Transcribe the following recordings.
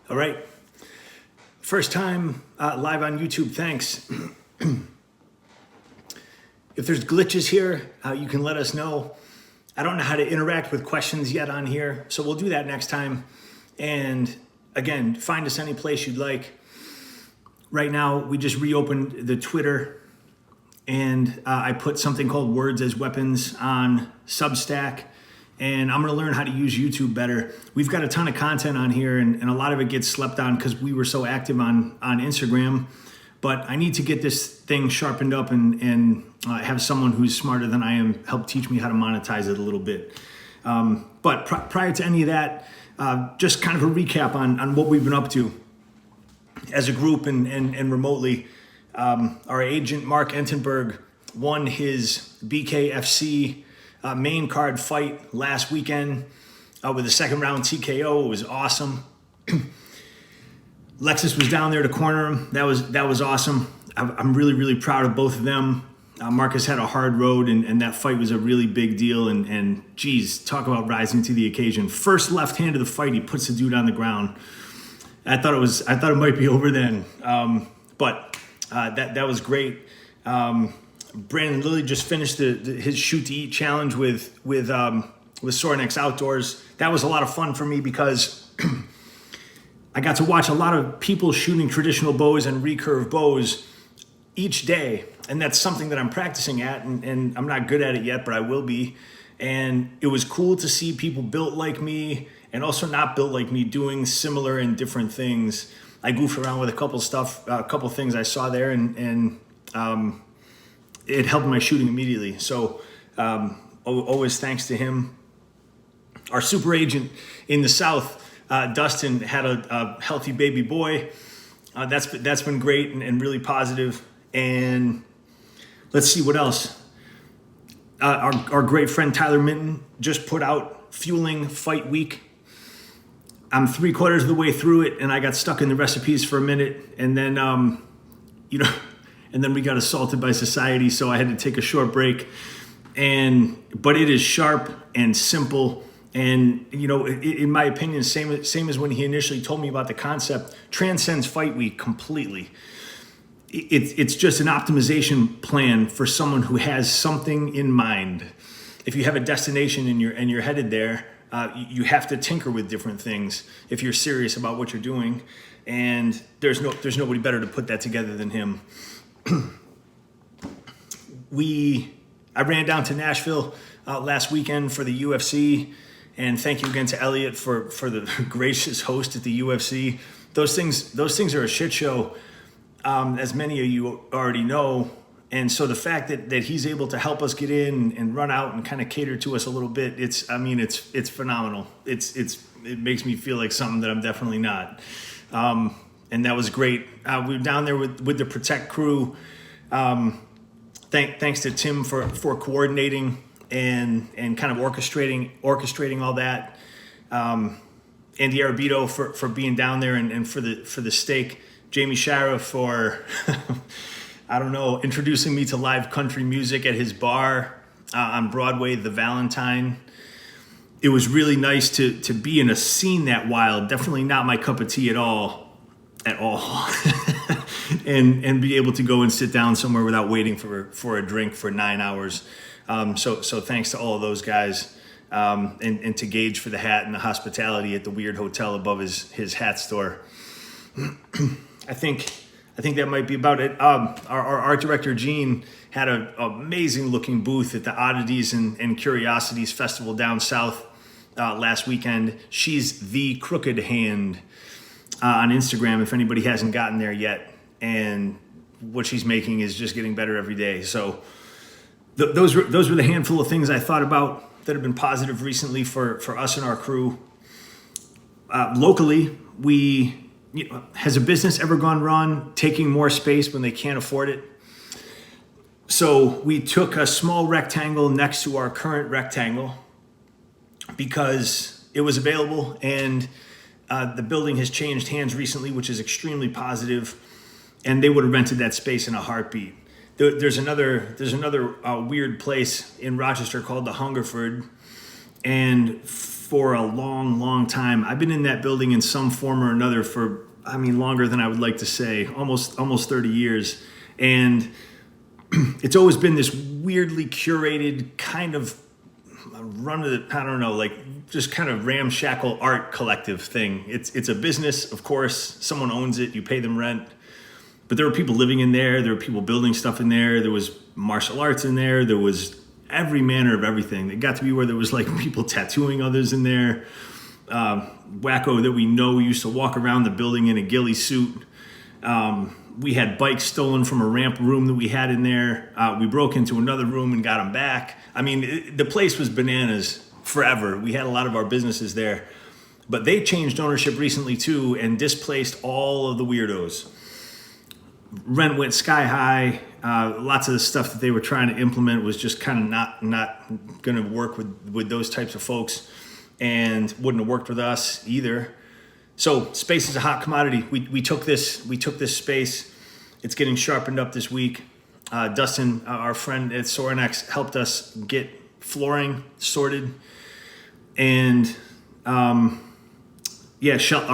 All right. First time live on YouTube, thanks. If there's glitches here, you can let us know. I don't know how to interact with questions yet on here, so we'll do that next time. And again, find us any place you'd like. Right now, we just reopened the Twitter, and I put something called Words as Weapons on Substack. And I'm going to learn how to use YouTube better. We've got a ton of content on here, and a lot of it gets slept on because we were so active on Instagram. But I need to get this thing sharpened up and have someone who's smarter than I am help teach me how to monetize it a little bit. But prior to any of that, just kind of a recap on what we've been up to as a group and remotely. Our agent, Mark Entenberg, won his BKFC main card fight last weekend with a second round TKO. It was awesome. Lexus was down there to corner him. That was awesome. I'm really, really proud of both of them. Marcus had a hard road, and that fight was a really big deal. And geez, talk about rising to the occasion. First left hand of the fight, he puts the dude on the ground. I thought it might be over then, but that was great. Brandon Lilly just finished his shoot to eat challenge with Sorinex Outdoors. That was a lot of fun for me because I got to watch a lot of people shooting traditional bows and recurve bows each day. And that's something that I'm practicing at, and I'm not good at it yet, but I will be. And it was cool to see people built like me and also not built like me doing similar and different things. I goofed around with a couple things I saw there, and it helped my shooting immediately. So always thanks to him. Our super agent in the South, Dustin, had a healthy baby boy. That's been great and really positive. And let's see what else. Our great friend Tyler Minton just put out Fueling Fight Week. I'm 3/4 of the way through it, and I got stuck in the recipes for a minute, and then and then we got assaulted by society, so I had to take a short break. But it is sharp and simple, and in my opinion, same as when he initially told me about the concept, transcends Fight Week completely. It's just an optimization plan for someone who has something in mind. If you have a destination and you're headed there, you have to tinker with different things if you're serious about what you're doing. And there's nobody better to put that together than him. I ran down to Nashville last weekend for the UFC, and thank you again to Elliot for the gracious host at the UFC. Those things are a shit show, as many of you already know. And so the fact that he's able to help us get in and run out and kind of cater to us a little bit, it's phenomenal. It makes me feel like something that I'm definitely not. And that was great. We were down there with the Protect crew. Thanks to Tim for coordinating and kind of orchestrating all that. Andy Arabito for being down there and for the steak. Jamie Shara for introducing me to live country music at his bar on Broadway, The Valentine. It was really nice to be in a scene that wild. Definitely not my cup of tea at all. and be able to go and sit down somewhere without waiting for a drink for 9 hours. So thanks to all of those guys, and to Gage for the hat and the hospitality at the weird hotel above his hat store. I think that might be about it. Our art director Gene had an amazing looking booth at the Oddities and Curiosities Festival down south last weekend. She's the Crooked Hand on Instagram, if anybody hasn't gotten there yet. And what she's making is just getting better every day. So those were the handful of things I thought about that have been positive recently for us and our crew. Locally, has a business ever gone wrong taking more space when they can't afford it? So we took a small rectangle next to our current rectangle because it was available, and the building has changed hands recently, which is extremely positive, and they would have rented that space in a heartbeat. There's another weird place in Rochester called the Hungerford, and for a long, long time. I've been in that building in some form or another for, longer than I would like to say, almost 30 years. And it's always been this weirdly curated kind of just kind of ramshackle art collective thing. It's a business, of course. Someone owns it. You pay them rent. But there were people living in there. There were people building stuff in there. There was martial arts in there. There was every manner of everything. It got to be where there was like people tattooing others in there. Wacko that we know used to walk around the building in a ghillie suit. We had bikes stolen from a ramp room that we had in there. We broke into another room and got them back. The place was bananas forever. We had a lot of our businesses there. But they changed ownership recently too and displaced all of the weirdos. Rent went sky high. Lots of the stuff that they were trying to implement was just kind of not going to work with those types of folks, and wouldn't have worked with us either. So space is a hot commodity. We took this space. It's getting sharpened up this week. Dustin, our friend at Sorinex, helped us get flooring sorted, and our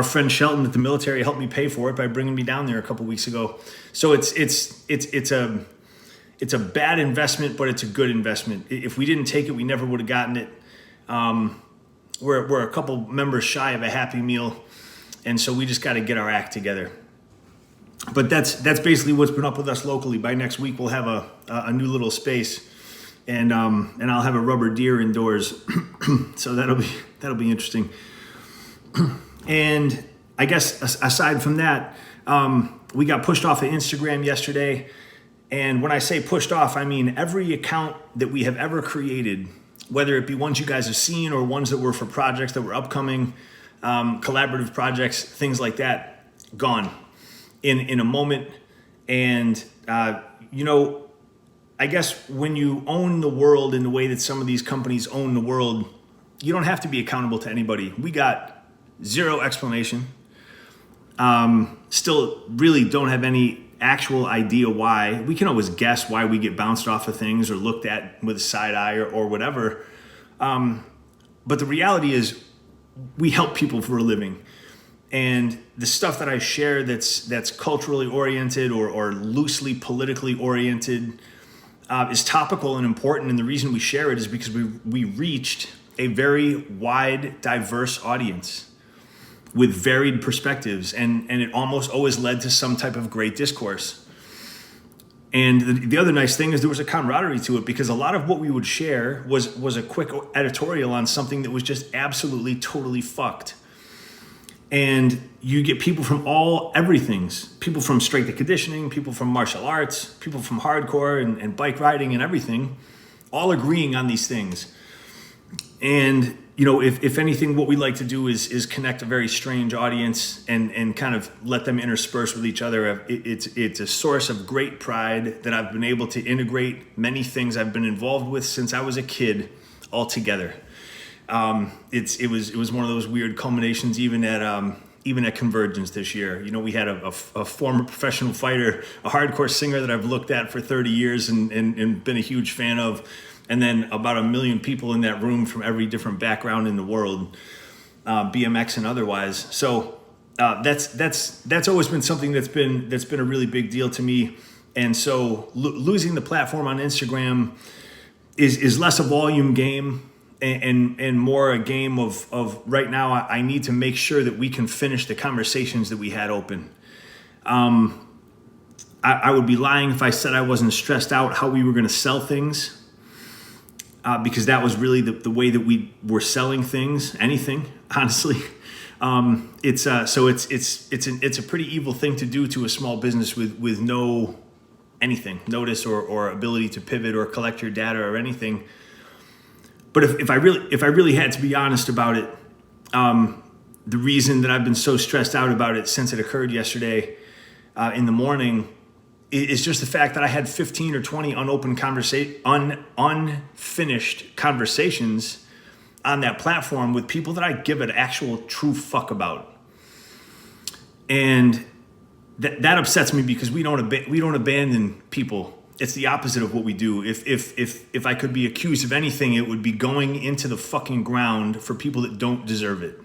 friend Shelton at the military helped me pay for it by bringing me down there a couple weeks ago. So it's a bad investment, but it's a good investment. If we didn't take it, we never would have gotten it. We're a couple members shy of a Happy Meal, and so we just got to get our act together. But that's basically what's been up with us locally. By next week, we'll have a new little space, and I'll have a rubber deer indoors, so that'll be interesting. And I guess aside from that, we got pushed off of Instagram yesterday. And when I say pushed off, I mean every account that we have ever created, whether it be ones you guys have seen or ones that were for projects that were upcoming, collaborative projects, things like that, gone in a moment. And, I guess when you own the world in the way that some of these companies own the world, you don't have to be accountable to anybody. We got zero explanation. Still really don't have any actual idea why. We can always guess why we get bounced off of things or looked at with a side eye or whatever. But the reality is we help people for a living. And the stuff that I share that's culturally oriented or loosely politically oriented is topical and important. And the reason we share it is because we reached a very wide, diverse audience with varied perspectives, and it almost always led to some type of great discourse. And the other nice thing is there was a camaraderie to it, because a lot of what we would share was a quick editorial on something that was just absolutely, totally fucked. And you get people from everything's, people from strength and conditioning, people from martial arts, people from hardcore and bike riding and everything, all agreeing on these things. And if anything, what we like to do is connect a very strange audience and kind of let them intersperse with each other. It's a source of great pride that I've been able to integrate many things I've been involved with since I was a kid all together. It was one of those weird culminations even at Convergence this year. We had a former professional fighter, a hardcore singer that I've looked at for 30 years and been a huge fan of. And then about 1 million people in that room from every different background in the world, BMX and otherwise. So that's always been something that's been a really big deal to me. And so losing the platform on Instagram is less a volume game and more a game of right now. I need to make sure that we can finish the conversations that we had open. I would be lying if I said I wasn't stressed out how we were going to sell things. Because that was really the way that we were selling things, anything, honestly. It's a pretty evil thing to do to a small business with no anything, notice or ability to pivot or collect your data or anything. But if I really had to be honest about it, the reason that I've been so stressed out about it since it occurred yesterday in the morning is just the fact that I had 15 or 20 unfinished conversations on that platform with people that I give an actual true fuck about. And that upsets me because we don't abandon people. It's the opposite of what we do. If I could be accused of anything, it would be going into the fucking ground for people that don't deserve it.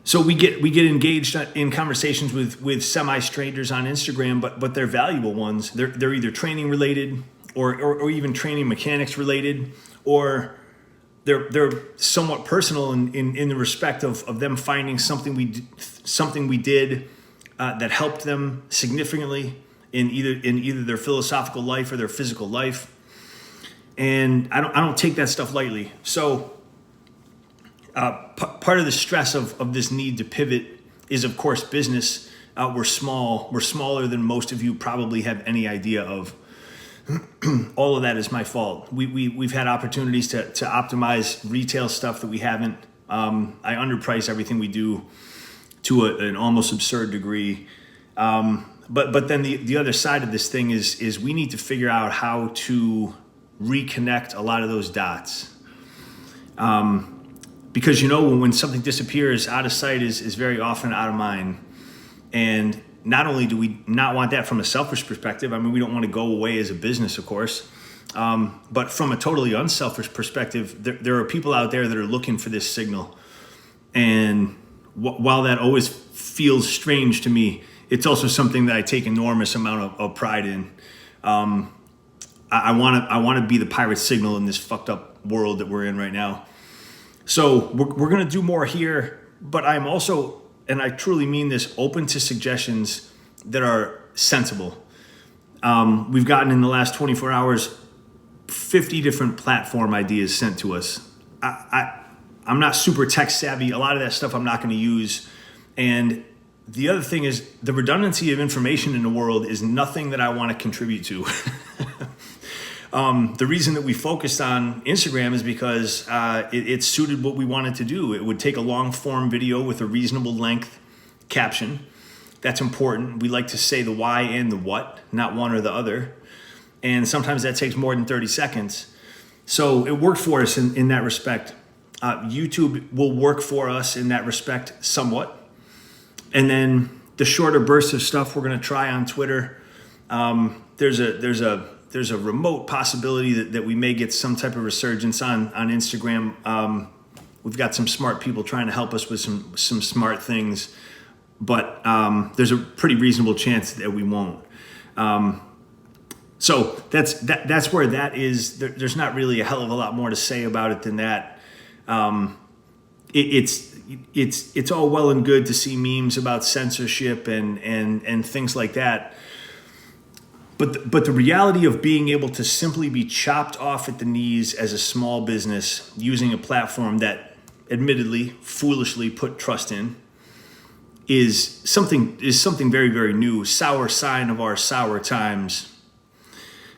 So we get engaged in conversations with semi-strangers on Instagram, but they're valuable ones. They're either training related or even training mechanics related, or they're somewhat personal in the respect of them finding something we did that helped them significantly in either their philosophical life or their physical life. And I don't take that stuff lightly. So part of the stress of this need to pivot is, of course, business. We're small. We're smaller than most of you probably have any idea of. All of that is my fault. We've had opportunities to optimize retail stuff that we haven't. I underprice everything we do to an almost absurd degree. But then the other side of this thing is we need to figure out how to reconnect a lot of those dots. Because, when something disappears, out of sight is very often out of mind. And not only do we not want that from a selfish perspective, we don't want to go away as a business, of course. But from a totally unselfish perspective, there are people out there that are looking for this signal. And while that always feels strange to me, it's also something that I take enormous amount of pride in. I want to be the pirate signal in this fucked up world that we're in right now. So we're going to do more here, but I'm also, and I truly mean this, open to suggestions that are sensible. We've gotten in the last 24 hours 50 different platform ideas sent to us. I'm not super tech savvy. A lot of that stuff I'm not going to use. And the other thing is the redundancy of information in the world is nothing that I want to contribute to. The reason that we focused on Instagram is because it suited what we wanted to do. It would take a long form video with a reasonable length caption. That's important. We like to say the why and the what, not one or the other. And sometimes that takes more than 30 seconds. So it worked for us in that respect. YouTube will work for us in that respect somewhat. And then the shorter bursts of stuff we're going to try on Twitter. There's a remote possibility that we may get some type of resurgence on Instagram. We've got some smart people trying to help us with some smart things, but there's a pretty reasonable chance that we won't. So that's where that is. There's not really a hell of a lot more to say about it than that. It's all well and good to see memes about censorship and things like that. But the reality of being able to simply be chopped off at the knees as a small business using a platform that admittedly foolishly put trust in is something very, very new, sour sign of our sour times.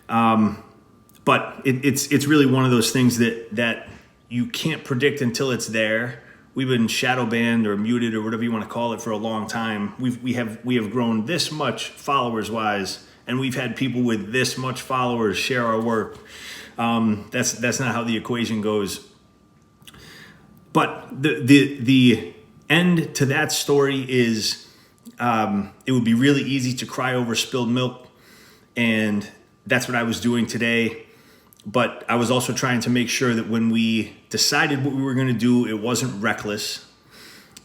But it's really one of those things that you can't predict until it's there. We've been shadow banned or muted or whatever you want to call it for a long time. We have grown this much followers wise, and we've had people with this much followers share our work. That's not how the equation goes. But the end to that story is it would be really easy to cry over spilled milk, and that's what I was doing today. But I was also trying to make sure that when we decided what we were going to do, it wasn't reckless.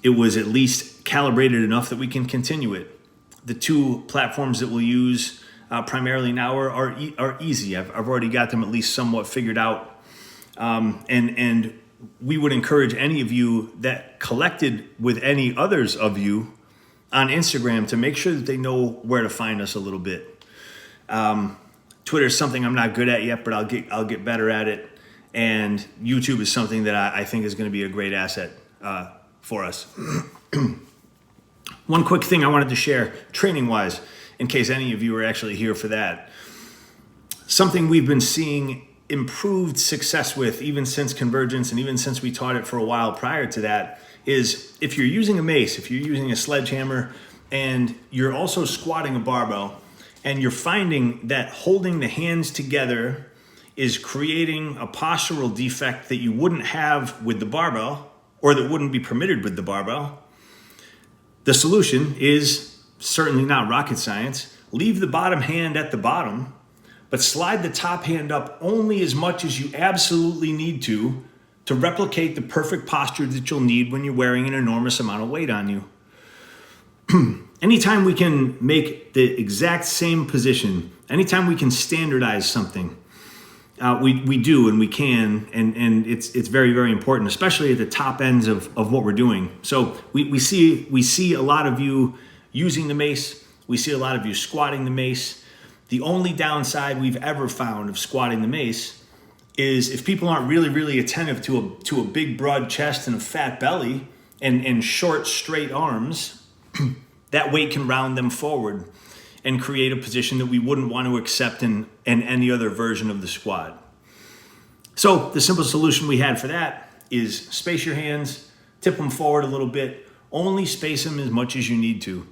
It was at least calibrated enough that we can continue it. The two platforms that we'll use primarily now are easy. I've already got them at least somewhat figured out. And we would encourage any of you that collected with any others of you on Instagram to make sure that they know where to find us a little bit. Twitter is something I'm not good at yet, but I'll get better at it. And YouTube is something that I think is going to be a great asset for us. One quick thing I wanted to share, training-wise, in case any of you are actually here for that. Something we've been seeing improved success with, even since Convergence and even since we taught it for a while prior to that, is if you're using a mace, if you're using a sledgehammer, and you're also squatting a barbell, and you're finding that holding the hands together is creating a postural defect that you wouldn't have with the barbell, or that wouldn't be permitted with the barbell, the solution is certainly not rocket science. leave the bottom hand at the bottom, but slide the top hand up only as much as you absolutely need to replicate the perfect posture that you'll need when you're wearing an enormous amount of weight on you. Anytime we can make the exact same position, anytime we can standardize something, we do and we can, and it's very, very important, especially at the top ends of what we're doing. So we see a lot of you using the mace. We see a lot of you squatting the mace. The only downside we've ever found of squatting the mace is if people aren't really, really attentive to a big, broad chest and a fat belly and short, straight arms, that weight can round them forward and create a position that we wouldn't want to accept in any other version of the squat. So the simple solution we had for that is space your hands, tip them forward a little bit, only space them as much as you need to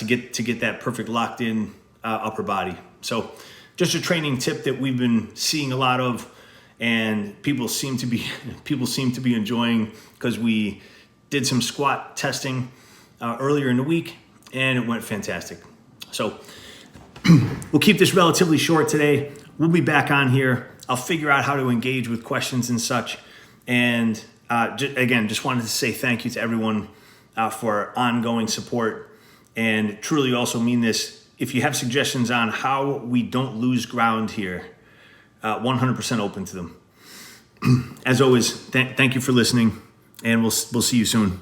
get that perfect locked in upper body. So just a training tip that we've been seeing a lot of, and people seem to be enjoying, because we did some squat testing earlier in the week and it went fantastic. So we'll keep this relatively short today. We'll be back on here. I'll figure out how to engage with questions and such. And again, just wanted to say thank you to everyone for ongoing support, and truly also mean this. If you have suggestions on how we don't lose ground here, 100% open to them. As always, thank you for listening, and we'll see you soon.